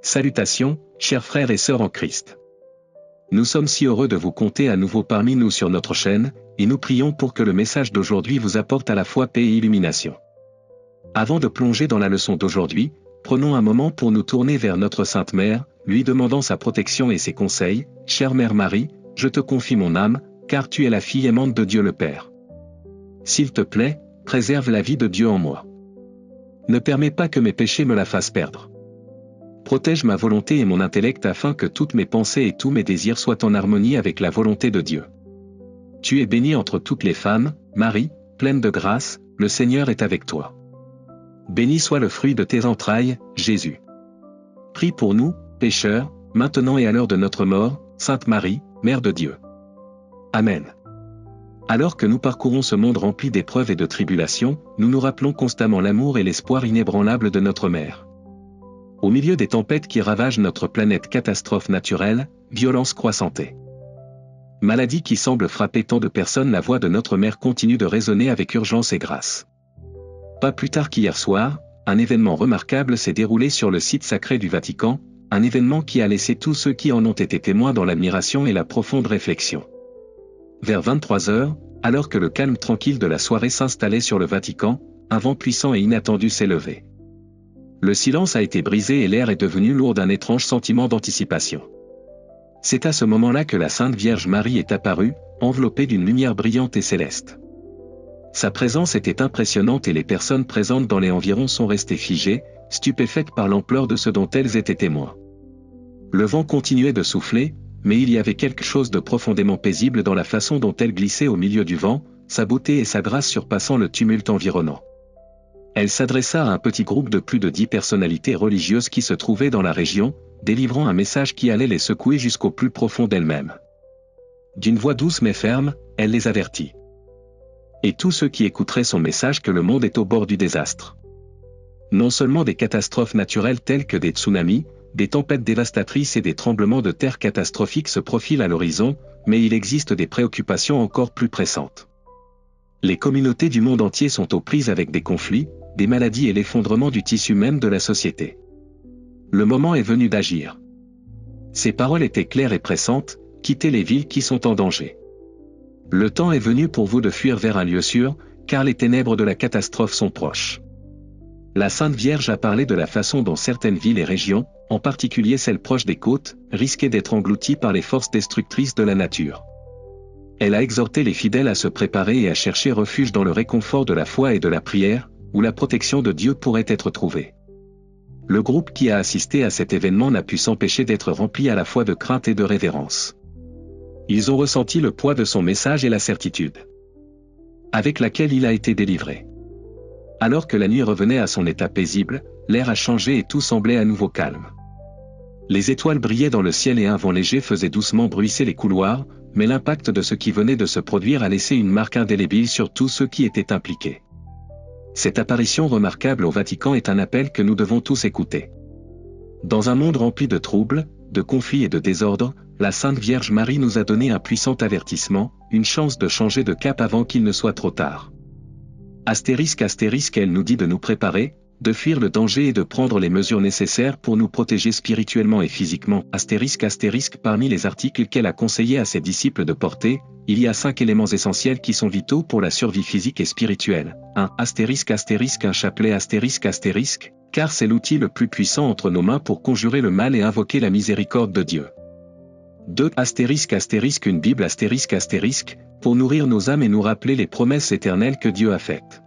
Salutations, chers frères et sœurs en Christ. Nous sommes si heureux de vous compter à nouveau parmi nous sur notre chaîne, et nous prions pour que le message d'aujourd'hui vous apporte à la fois paix et illumination. Avant de plonger dans la leçon d'aujourd'hui, prenons un moment pour nous tourner vers notre Sainte Mère, lui demandant sa protection et ses conseils. Chère Mère Marie, je te confie mon âme, car tu es la fille aimante de Dieu le Père. S'il te plaît, préserve la vie de Dieu en moi. Ne permets pas que mes péchés me la fassent perdre. Protège ma volonté et mon intellect afin que toutes mes pensées et tous mes désirs soient en harmonie avec la volonté de Dieu. Tu es bénie entre toutes les femmes, Marie, pleine de grâce, le Seigneur est avec toi. Béni soit le fruit de tes entrailles, Jésus. Prie pour nous, pécheurs, maintenant et à l'heure de notre mort, Sainte Marie, Mère de Dieu. Amen. Alors que nous parcourons ce monde rempli d'épreuves et de tribulations, nous nous rappelons constamment l'amour et l'espoir inébranlable de notre Mère. Au milieu des tempêtes qui ravagent notre planète, catastrophes naturelles, violences croissantes, maladies qui semblent frapper tant de personnes, la voix de notre Mère continue de résonner avec urgence et grâce. Pas plus tard qu'hier soir, un événement remarquable s'est déroulé sur le site sacré du Vatican, un événement qui a laissé tous ceux qui en ont été témoins dans l'admiration et la profonde réflexion. Vers 23 heures, alors que le calme tranquille de la soirée s'installait sur le Vatican, un vent puissant et inattendu s'est levé. Le silence a été brisé et l'air est devenu lourd d'un étrange sentiment d'anticipation. C'est à ce moment-là que la Sainte Vierge Marie est apparue, enveloppée d'une lumière brillante et céleste. Sa présence était impressionnante et les personnes présentes dans les environs sont restées figées, stupéfaites par l'ampleur de ce dont elles étaient témoins. Le vent continuait de souffler, mais il y avait quelque chose de profondément paisible dans la façon dont elle glissait au milieu du vent, sa beauté et sa grâce surpassant le tumulte environnant. Elle s'adressa à un petit groupe de plus de 10 personnalités religieuses qui se trouvaient dans la région, délivrant un message qui allait les secouer jusqu'au plus profond d'elles-mêmes. D'une voix douce mais ferme, elle les avertit. Et tous ceux qui écouteraient son message que le monde est au bord du désastre. Non seulement des catastrophes naturelles telles que des tsunamis, des tempêtes dévastatrices et des tremblements de terre catastrophiques se profilent à l'horizon, mais il existe des préoccupations encore plus pressantes. Les communautés du monde entier sont aux prises avec des conflits, des maladies et l'effondrement du tissu même de la société. Le moment est venu d'agir. Ces paroles étaient claires et pressantes, quittez les villes qui sont en danger. Le temps est venu pour vous de fuir vers un lieu sûr, car les ténèbres de la catastrophe sont proches. La Sainte Vierge a parlé de la façon dont certaines villes et régions, en particulier celles proches des côtes, risquaient d'être englouties par les forces destructrices de la nature. Elle a exhorté les fidèles à se préparer et à chercher refuge dans le réconfort de la foi et de la prière, où la protection de Dieu pourrait être trouvée. Le groupe qui a assisté à cet événement n'a pu s'empêcher d'être rempli à la fois de crainte et de révérence. Ils ont ressenti le poids de son message et la certitude avec laquelle il a été délivré. Alors que la nuit revenait à son état paisible, l'air a changé et tout semblait à nouveau calme. Les étoiles brillaient dans le ciel et un vent léger faisait doucement bruisser les couloirs, mais l'impact de ce qui venait de se produire a laissé une marque indélébile sur tous ceux qui étaient impliqués. Cette apparition remarquable au Vatican est un appel que nous devons tous écouter. Dans un monde rempli de troubles, de conflits et de désordres, la Sainte Vierge Marie nous a donné un puissant avertissement, une chance de changer de cap avant qu'il ne soit trop tard. Astérisque, elle nous dit de nous préparer, de fuir le danger et de prendre les mesures nécessaires pour nous protéger spirituellement et physiquement. Astérisque, parmi les articles qu'elle a conseillé à ses disciples de porter, il y a 5 éléments essentiels qui sont vitaux pour la survie physique et spirituelle. 1. Un chapelet astérisque, car c'est l'outil le plus puissant entre nos mains pour conjurer le mal et invoquer la miséricorde de Dieu. 2. Une Bible pour nourrir nos âmes et nous rappeler les promesses éternelles que Dieu a faites.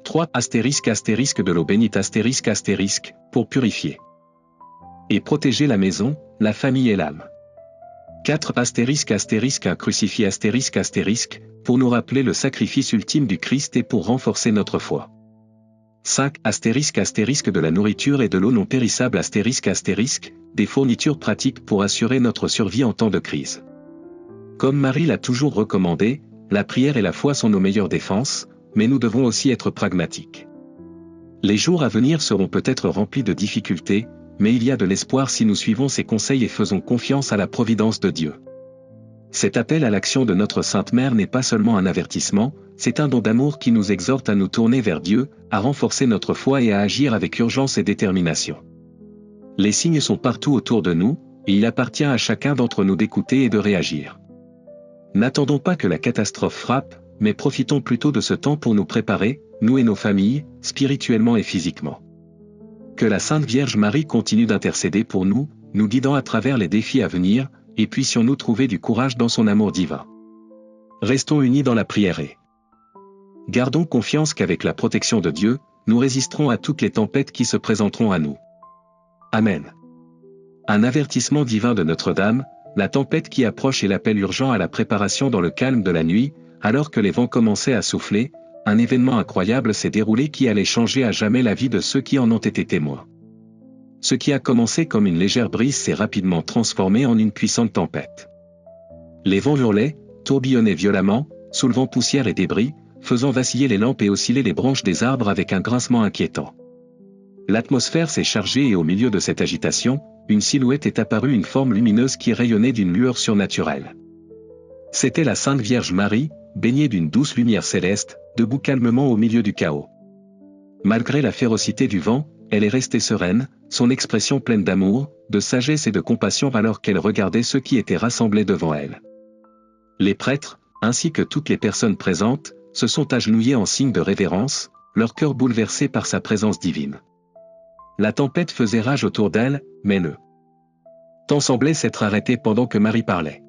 3. De l'eau bénite pour purifier et protéger la maison, la famille et l'âme. 4. Un crucifix pour nous rappeler le sacrifice ultime du Christ et pour renforcer notre foi. 5. De la nourriture et de l'eau non périssable des fournitures pratiques pour assurer notre survie en temps de crise. Comme Marie l'a toujours recommandé, la prière et la foi sont nos meilleures défenses, mais nous devons aussi être pragmatiques. Les jours à venir seront peut-être remplis de difficultés, mais il y a de l'espoir si nous suivons ses conseils et faisons confiance à la providence de Dieu. Cet appel à l'action de notre Sainte Mère n'est pas seulement un avertissement, c'est un don d'amour qui nous exhorte à nous tourner vers Dieu, à renforcer notre foi et à agir avec urgence et détermination. Les signes sont partout autour de nous, et il appartient à chacun d'entre nous d'écouter et de réagir. N'attendons pas que la catastrophe frappe, mais profitons plutôt de ce temps pour nous préparer, nous et nos familles, spirituellement et physiquement. Que la Sainte Vierge Marie continue d'intercéder pour nous, nous guidant à travers les défis à venir, et puissions-nous trouver du courage dans son amour divin. Restons unis dans la prière et gardons confiance qu'avec la protection de Dieu, nous résisterons à toutes les tempêtes qui se présenteront à nous. Amen. Un avertissement divin de Notre-Dame, la tempête qui approche et l'appel urgent à la préparation dans le calme de la nuit, alors que les vents commençaient à souffler, un événement incroyable s'est déroulé qui allait changer à jamais la vie de ceux qui en ont été témoins. Ce qui a commencé comme une légère brise s'est rapidement transformé en une puissante tempête. Les vents hurlaient, tourbillonnaient violemment, soulevant poussière et débris, faisant vaciller les lampes et osciller les branches des arbres avec un grincement inquiétant. L'atmosphère s'est chargée et au milieu de cette agitation, une silhouette est apparue, une forme lumineuse qui rayonnait d'une lueur surnaturelle. C'était la Sainte Vierge Marie, baignée d'une douce lumière céleste, debout calmement au milieu du chaos. Malgré la férocité du vent, elle est restée sereine, son expression pleine d'amour, de sagesse et de compassion alors qu'elle regardait ceux qui étaient rassemblés devant elle. Les prêtres, ainsi que toutes les personnes présentes, se sont agenouillés en signe de révérence, leur cœur bouleversé par sa présence divine. La tempête faisait rage autour d'elle, mais le temps semblait s'être arrêté pendant que Marie parlait.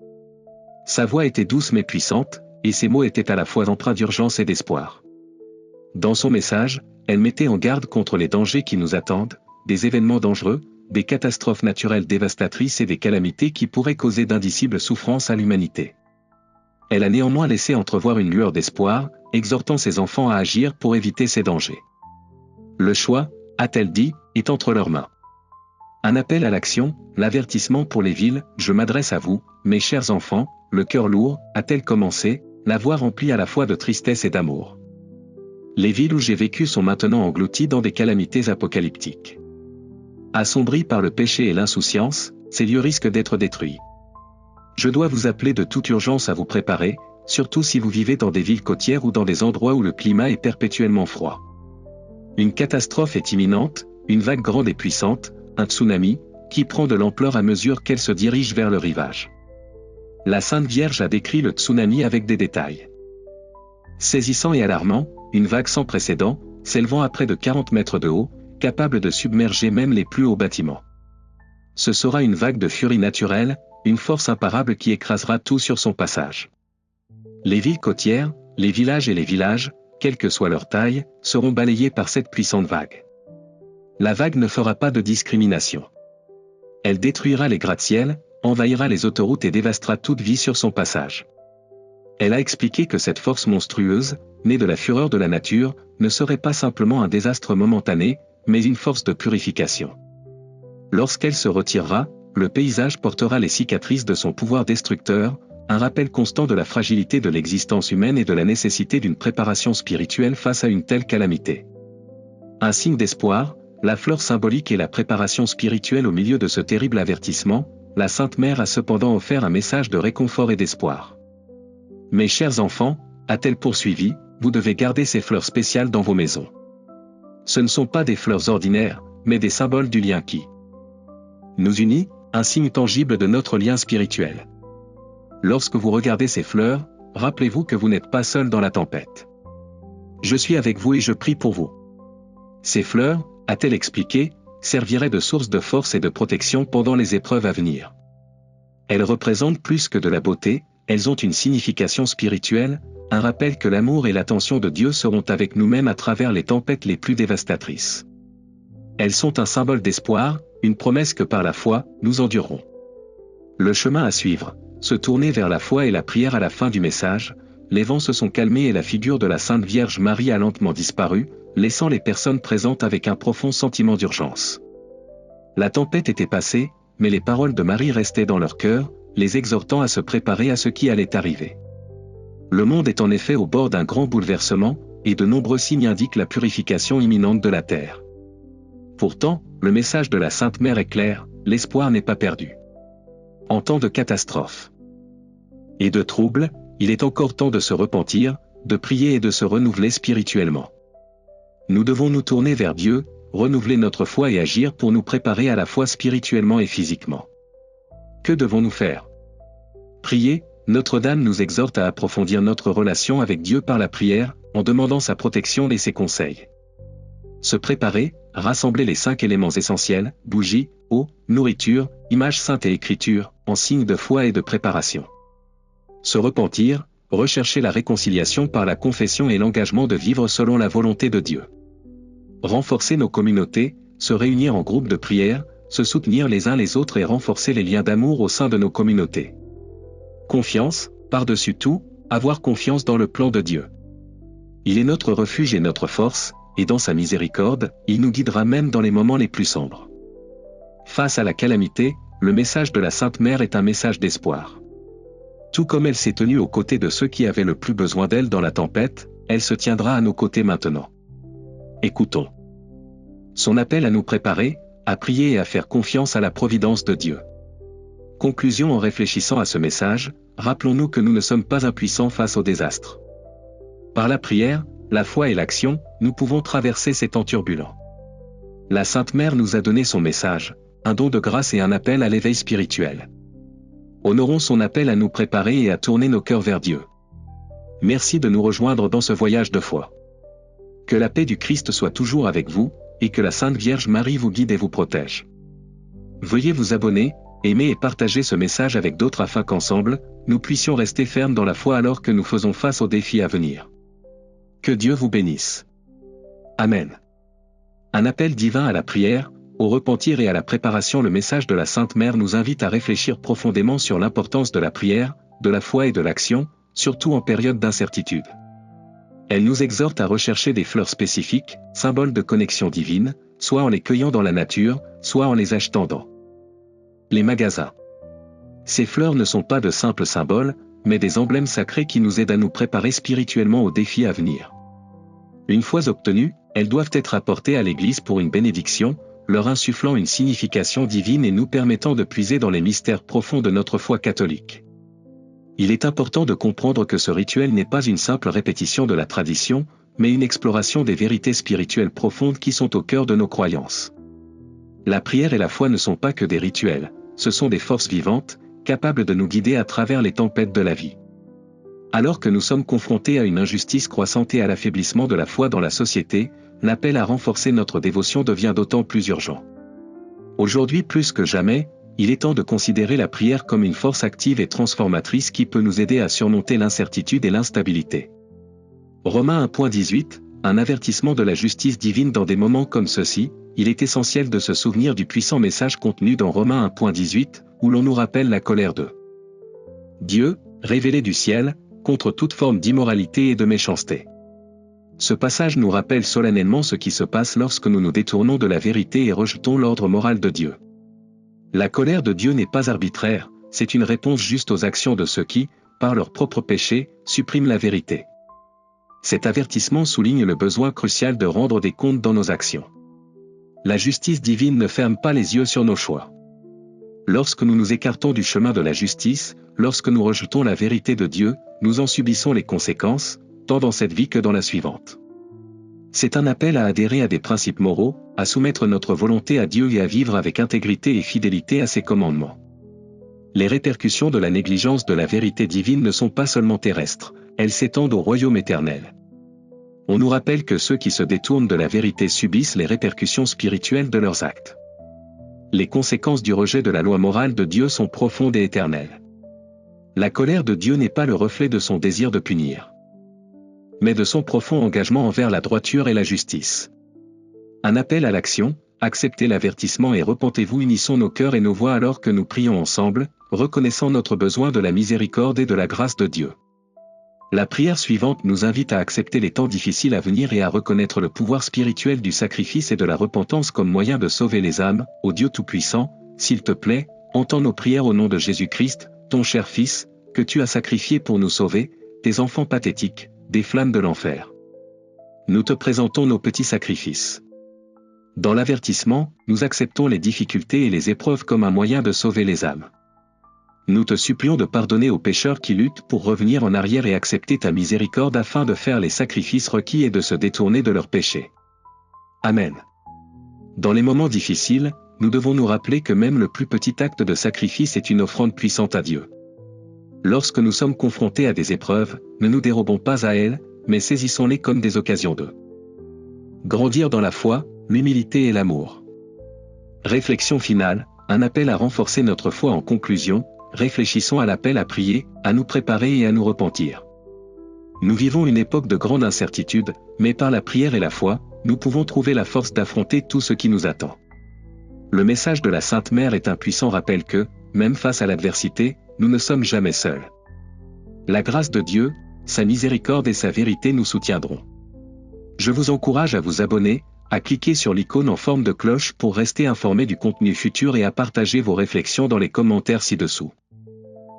Sa voix était douce mais puissante, et ses mots étaient à la fois empreints d'urgence et d'espoir. Dans son message, elle mettait en garde contre les dangers qui nous attendent, des événements dangereux, des catastrophes naturelles dévastatrices et des calamités qui pourraient causer d'indicibles souffrances à l'humanité. Elle a néanmoins laissé entrevoir une lueur d'espoir, exhortant ses enfants à agir pour éviter ces dangers. Le choix, a-t-elle dit, est entre leurs mains. Un appel à l'action, l'avertissement pour les villes, je m'adresse à vous, mes chers enfants, le cœur lourd, a-t-elle commencé, la voix remplie à la fois de tristesse et d'amour. Les villes où j'ai vécu sont maintenant englouties dans des calamités apocalyptiques. Assombries par le péché et l'insouciance, ces lieux risquent d'être détruits. Je dois vous appeler de toute urgence à vous préparer, surtout si vous vivez dans des villes côtières ou dans des endroits où le climat est perpétuellement froid. Une catastrophe est imminente, une vague grande et puissante, un tsunami, qui prend de l'ampleur à mesure qu'elle se dirige vers le rivage. La Sainte Vierge a décrit le tsunami avec des détails saisissant et alarmant, une vague sans précédent, s'élevant à près de 40 mètres de haut, capable de submerger même les plus hauts bâtiments. Ce sera une vague de furie naturelle, une force imparable qui écrasera tout sur son passage. Les villes côtières, les villages et les villages, quelle que soit leur taille, seront balayés par cette puissante vague. La vague ne fera pas de discrimination. Elle détruira les gratte-ciels, envahira les autoroutes et dévastera toute vie sur son passage. Elle a expliqué que cette force monstrueuse, née de la fureur de la nature, ne serait pas simplement un désastre momentané, mais une force de purification. Lorsqu'elle se retirera, le paysage portera les cicatrices de son pouvoir destructeur, un rappel constant de la fragilité de l'existence humaine et de la nécessité d'une préparation spirituelle face à une telle calamité. Un signe d'espoir, la fleur symbolique et la préparation spirituelle au milieu de ce terrible avertissement, la Sainte Mère a cependant offert un message de réconfort et d'espoir. Mes chers enfants, a-t-elle poursuivi, vous devez garder ces fleurs spéciales dans vos maisons. Ce ne sont pas des fleurs ordinaires, mais des symboles du lien qui nous unit, un signe tangible de notre lien spirituel. Lorsque vous regardez ces fleurs, rappelez-vous que vous n'êtes pas seul dans la tempête. Je suis avec vous et je prie pour vous. Ces fleurs, a-t-elle expliqué, serviraient de source de force et de protection pendant les épreuves à venir. Elles représentent plus que de la beauté, elles ont une signification spirituelle, un rappel que l'amour et l'attention de Dieu seront avec nous-mêmes à travers les tempêtes les plus dévastatrices. Elles sont un symbole d'espoir, une promesse que par la foi, nous endurerons. Le chemin à suivre, se tourner vers la foi et la prière à la fin du message, les vents se sont calmés et la figure de la Sainte Vierge Marie a lentement disparu, laissant les personnes présentes avec un profond sentiment d'urgence. La tempête était passée, mais les paroles de Marie restaient dans leur cœur, les exhortant à se préparer à ce qui allait arriver. Le monde est en effet au bord d'un grand bouleversement, et de nombreux signes indiquent la purification imminente de la terre. Pourtant, le message de la Sainte Mère est clair, l'espoir n'est pas perdu. En temps de catastrophe et de trouble, il est encore temps de se repentir, de prier et de se renouveler spirituellement. Nous devons nous tourner vers Dieu, renouveler notre foi et agir pour nous préparer à la foi spirituellement et physiquement. Que devons-nous faire? Prier. Notre-Dame nous exhorte à approfondir notre relation avec Dieu par la prière, en demandant sa protection et ses conseils. Se préparer, rassembler les 5 éléments essentiels, bougie, eau, nourriture, images saintes et écriture, en signe de foi et de préparation. Se repentir, rechercher la réconciliation par la confession et l'engagement de vivre selon la volonté de Dieu. Renforcer nos communautés, se réunir en groupe de prière, se soutenir les uns les autres et renforcer les liens d'amour au sein de nos communautés. Confiance, par-dessus tout, avoir confiance dans le plan de Dieu. Il est notre refuge et notre force, et dans sa miséricorde, il nous guidera même dans les moments les plus sombres. Face à la calamité, le message de la Sainte Mère est un message d'espoir. Tout comme elle s'est tenue aux côtés de ceux qui avaient le plus besoin d'elle dans la tempête, elle se tiendra à nos côtés maintenant. Écoutons. Son appel à nous préparer, à prier et à faire confiance à la providence de Dieu. Conclusion. En réfléchissant à ce message, rappelons-nous que nous ne sommes pas impuissants face au désastre. Par la prière, la foi et l'action, nous pouvons traverser ces temps turbulents. La Sainte Mère nous a donné son message, un don de grâce et un appel à l'éveil spirituel. Honorons son appel à nous préparer et à tourner nos cœurs vers Dieu. Merci de nous rejoindre dans ce voyage de foi. Que la paix du Christ soit toujours avec vous, et que la Sainte Vierge Marie vous guide et vous protège. Veuillez vous abonner, aimer et partager ce message avec d'autres afin qu'ensemble, nous puissions rester fermes dans la foi alors que nous faisons face aux défis à venir. Que Dieu vous bénisse. Amen. Un appel divin à la prière, au repentir et à la préparation. Le message de la Sainte Mère nous invite à réfléchir profondément sur l'importance de la prière, de la foi et de l'action, surtout en période d'incertitude. Elle nous exhorte à rechercher des fleurs spécifiques, symboles de connexion divine, soit en les cueillant dans la nature, soit en les achetant dans les magasins. Ces fleurs ne sont pas de simples symboles, mais des emblèmes sacrés qui nous aident à nous préparer spirituellement aux défis à venir. Une fois obtenues, elles doivent être apportées à l'Église pour une bénédiction, leur insufflant une signification divine et nous permettant de puiser dans les mystères profonds de notre foi catholique. Il est important de comprendre que ce rituel n'est pas une simple répétition de la tradition, mais une exploration des vérités spirituelles profondes qui sont au cœur de nos croyances. La prière et la foi ne sont pas que des rituels, ce sont des forces vivantes, capables de nous guider à travers les tempêtes de la vie. Alors que nous sommes confrontés à une injustice croissante et à l'affaiblissement de la foi dans la société, l'appel à renforcer notre dévotion devient d'autant plus urgent. Aujourd'hui plus que jamais, il est temps de considérer la prière comme une force active et transformatrice qui peut nous aider à surmonter l'incertitude et l'instabilité. Romains 1.18, un avertissement de la justice divine. Dans des moments comme ceux-ci, il est essentiel de se souvenir du puissant message contenu dans Romains 1.18, où l'on nous rappelle la colère de Dieu, révélée du ciel, contre toute forme d'immoralité et de méchanceté. Ce passage nous rappelle solennellement ce qui se passe lorsque nous nous détournons de la vérité et rejetons l'ordre moral de Dieu. La colère de Dieu n'est pas arbitraire, c'est une réponse juste aux actions de ceux qui, par leur propre péché, suppriment la vérité. Cet avertissement souligne le besoin crucial de rendre des comptes dans nos actions. La justice divine ne ferme pas les yeux sur nos choix. Lorsque nous nous écartons du chemin de la justice, lorsque nous rejetons la vérité de Dieu, nous en subissons les conséquences, tant dans cette vie que dans la suivante. C'est un appel à adhérer à des principes moraux, à soumettre notre volonté à Dieu et à vivre avec intégrité et fidélité à ses commandements. Les répercussions de la négligence de la vérité divine ne sont pas seulement terrestres, elles s'étendent au royaume éternel. On nous rappelle que ceux qui se détournent de la vérité subissent les répercussions spirituelles de leurs actes. Les conséquences du rejet de la loi morale de Dieu sont profondes et éternelles. La colère de Dieu n'est pas le reflet de son désir de punir, mais de son profond engagement envers la droiture et la justice. Un appel à l'action, acceptez l'avertissement et repentez-vous. Unissons nos cœurs et nos voix alors que nous prions ensemble, reconnaissant notre besoin de la miséricorde et de la grâce de Dieu. La prière suivante nous invite à accepter les temps difficiles à venir et à reconnaître le pouvoir spirituel du sacrifice et de la repentance comme moyen de sauver les âmes. Ô Dieu Tout-Puissant, s'il te plaît, entends nos prières au nom de Jésus-Christ, ton cher Fils, que tu as sacrifié pour nous sauver, tes enfants pathétiques, des flammes de l'enfer. Nous te présentons nos petits sacrifices. Dans l'avertissement, nous acceptons les difficultés et les épreuves comme un moyen de sauver les âmes. Nous te supplions de pardonner aux pécheurs qui luttent pour revenir en arrière et accepter ta miséricorde afin de faire les sacrifices requis et de se détourner de leurs péchés. Amen. Dans les moments difficiles, nous devons nous rappeler que même le plus petit acte de sacrifice est une offrande puissante à Dieu. Lorsque nous sommes confrontés à des épreuves, ne nous dérobons pas à elles, mais saisissons-les comme des occasions de grandir dans la foi, l'humilité et l'amour. Réflexion finale, un appel à renforcer notre foi. En conclusion, réfléchissons à l'appel à prier, à nous préparer et à nous repentir. Nous vivons une époque de grande incertitude, mais par la prière et la foi, nous pouvons trouver la force d'affronter tout ce qui nous attend. Le message de la Sainte Mère est un puissant rappel que, même face à l'adversité, nous ne sommes jamais seuls. La grâce de Dieu, sa miséricorde et sa vérité nous soutiendront. Je vous encourage à vous abonner, à cliquer sur l'icône en forme de cloche pour rester informé du contenu futur et à partager vos réflexions dans les commentaires ci-dessous.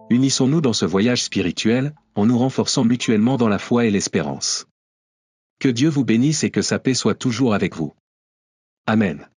Unissons-nous dans ce voyage spirituel, en nous renforçant mutuellement dans la foi et l'espérance. Que Dieu vous bénisse et que sa paix soit toujours avec vous. Amen.